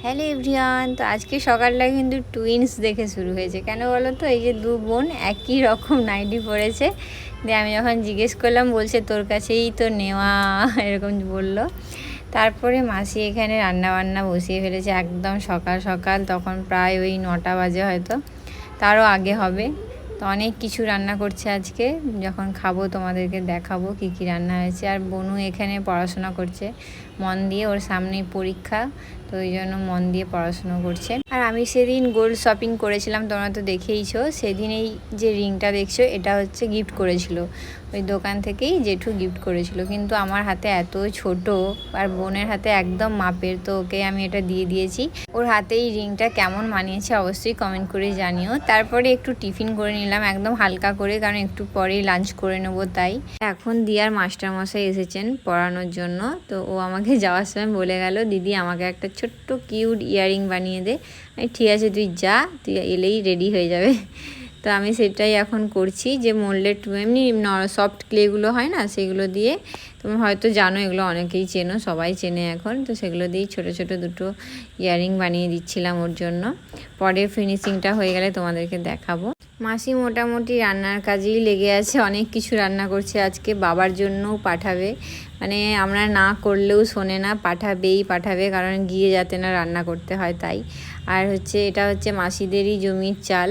Hello everyone. তো আজকে সকালটা কিন্তু টুইন্স দেখে শুরু হয়েছে। কেন বলো তো, এই যে দু বোন একই রকম নাইটি পরেছে। দিয়ে আমি যখন জিজ্ঞেস করলাম, বলছে তোর কাছেই তো নেওয়া, এরকম বললো। তারপরে মাসি এখানে রান্না বান্না বসিয়ে ফেলেছে একদম সকাল সকাল। তখন প্রায় ওই 9টা বাজে, হয়তো তারও আগে হবে। তো অনেক কিছু রান্না করছে আজকে, যখন খাবো তোমাদেরকে দেখাবো কী কী রান্না হয়েছে। আর বনু এখানে পড়াশোনা করছে মন দিয়ে, ওর সামনেই পরীক্ষা, তো ওই জন্য মন দিয়ে পড়াশুনো করছে। আর আমি সেদিন গোল্ড শপিং করেছিলাম, তোমরা তো দেখেইছো। সেদিন এই যে রিংটা দেখছো, এটা হচ্ছে গিফট করেছিল ওই দোকান থেকেই, জেঠু গিফট করেছিল। কিন্তু আমার হাতে এত ছোট, আর বোনের হাতে একদম মাপের, তো ওকে আমি এটা দিয়ে দিয়েছি। ওর হাতে এই রিংটা কেমন মানিয়েছে অবশ্যই কমেন্ট করে জানিও। তারপরে একটু টিফিন করে নিলাম একদম হালকা করে, কারণ একটু পরেই লাঞ্চ করে নেবো। তাই এখন দিয়ার মাস্টারমশাই এসেছেন পড়ানোর জন্য। তো ও আমাকে যাওয়ার সময় বলে গেল, দিদি আমাকে একটা ছোট্ট কিউট ইয়াররিং বানিয়ে দে। আমি ঠিক আছে তুই যা, তুই এলেই রেডি হয়ে যাবে। তো আমি সেটাই এখন করছি, যে মোল্ডেড এমনি সফট ক্লেগুলো হয় না, সেগুলো দিয়ে, তুমি হয়তো জানো এগুলো, অনেকেই চেনো, সবাই চেনে এখন। তো সেগুলো দিয়েই ছোটো ছোটো দুটো ইয়াররিং বানিয়ে দিচ্ছিলাম ওর জন্য। পরে ফিনিশিংটা হয়ে গেলে তোমাদেরকে দেখাবো। মাসি মোটামুটি রান্নার কাজেই লেগে আছে, অনেক কিছু রান্না করছে আজকে। বাবার জন্যও পাঠাবে, মানে আমরা না করলেও শোনে না, পাঠাবে, কারণ গিয়ে যাতে না রান্না করতে হয় তাই। আর হচ্ছে এটা হচ্ছে মাসিদেরই জমির চাল,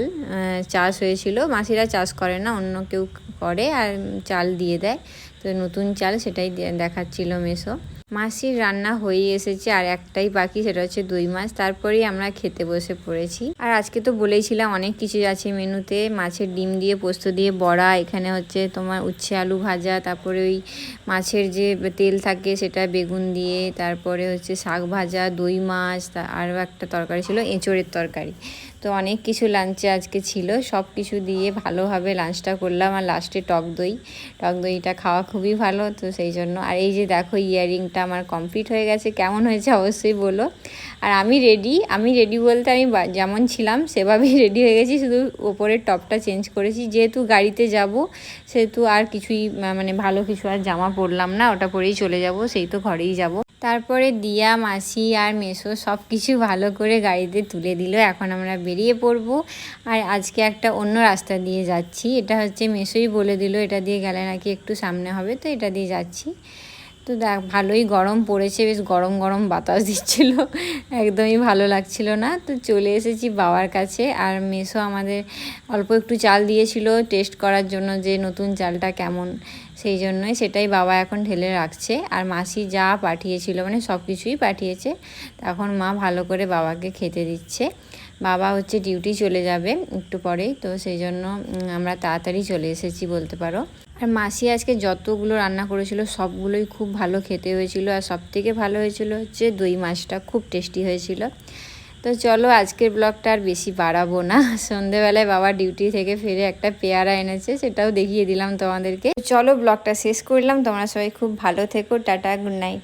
চাষ হয়েছিল। মাসিরা চাষ করে না, অন্য কেউ করে আর চাল দিয়ে দেয়। তো নতুন চাল, সেটাই দেখাচ্ছিল মেসো। মাসির রান্না হয়ে এসেছে, আর একটাই বাকি, সেটা হচ্ছে দই মাছ। তারপরেই আমরা খেতে বসে পড়েছি। আর আজকে তো বলেইছিলাম অনেক কিছু আছে মেনুতে, মাছের ডিম দিয়ে পোস্ত দিয়ে বড়া, এখানে হচ্ছে তোমার উচ্ছে আলু ভাজা, তারপরে ওই মাছের যে তেল থাকে সেটা বেগুন দিয়ে, তারপরে হচ্ছে শাক ভাজা, দই মাছ, আরও একটা তরকারি ছিল, এঁচোড়ের তরকারি। তো অনেক কিছু লাঞ্চে আজকে ছিল, সব কিছু দিয়ে ভালোভাবে লাঞ্চটা করলাম। আর লাস্টে টক দইটা খাওয়া খুবই ভালো, তো সেই জন্য। আর এই যে দেখো ইয়াররিংটা আমার কমপ্লিট হয়ে গেছে, কেমন হয়েছে অবশ্যই বলো। আর আমি রেডি বলতে আমি যেমন ছিলাম সেভাবেই রেডি হয়ে গেছি, শুধু ওপরের টপটা চেঞ্জ করেছি। যেহেতু গাড়িতে যাব, সেহেতু আর কিছুই মানে ভালো কিছু আর জামা পরলাম না, ওটা পরেই চলে যাব, সেই তো ঘরেই যাব। তারপরে দিয়া, মাসি আর মেসো সব কিছু ভালো করে গাড়িতে তুলে দিল। এখন আমরা বেরিয়ে পড়ব। আর আজকে একটা অন্য রাস্তা দিয়ে যাচ্ছি, এটা হচ্ছে মেসোই বলে দিল, এটা দিয়ে গেলে নাকি একটু সামনে হবে, তো এটা দিয়ে যাচ্ছি। তো দেখ, ভালোই গরম পড়েছে, বেশ গরম গরম বাতাস দিচ্ছিল, একদমই ভালো লাগছিল না। তো চলে এসেছি বাবার কাছে। আর মেসো আমাদের অল্প একটু চাল দিয়েছিল টেস্ট করার জন্য, যে নতুন চালটা কেমন, সেই জন্যই সেটাই বাবা এখন ঢেলে রাখছে। আর মাসি যা পাঠিয়েছিল, মানে সব কিছুই পাঠিয়েছে, তখন মা ভালো করে বাবাকে খেতে দিচ্ছে। বাবা হচ্ছে ডিউটি চলে যাবে একটু পরেই, তো সেই জন্য আমরা তাড়াতাড়ি চলে এসেছি বলতে পারো। আর মাসি আজকে যতগুলো রান্না করেছিল সবগুলোই খুব ভালো খেতে হয়েছিল। আর সবথেকে ভালো হয়েছিল হচ্ছে দই মাছটা, খুব টেস্টি হয়েছিল। তো চলো আজকের ব্লগটা আর বেশি বাড়াবো না। সন্ধেবেলায় বাবা ডিউটি থেকে ফিরে একটা পেয়ারা এনেছে, সেটাও দেখিয়ে দিলাম তোমাদেরকে। চলো ব্লগটা শেষ করলাম, তোমরা সবাই খুব ভালো থেকো, টাটা, গুড নাইট।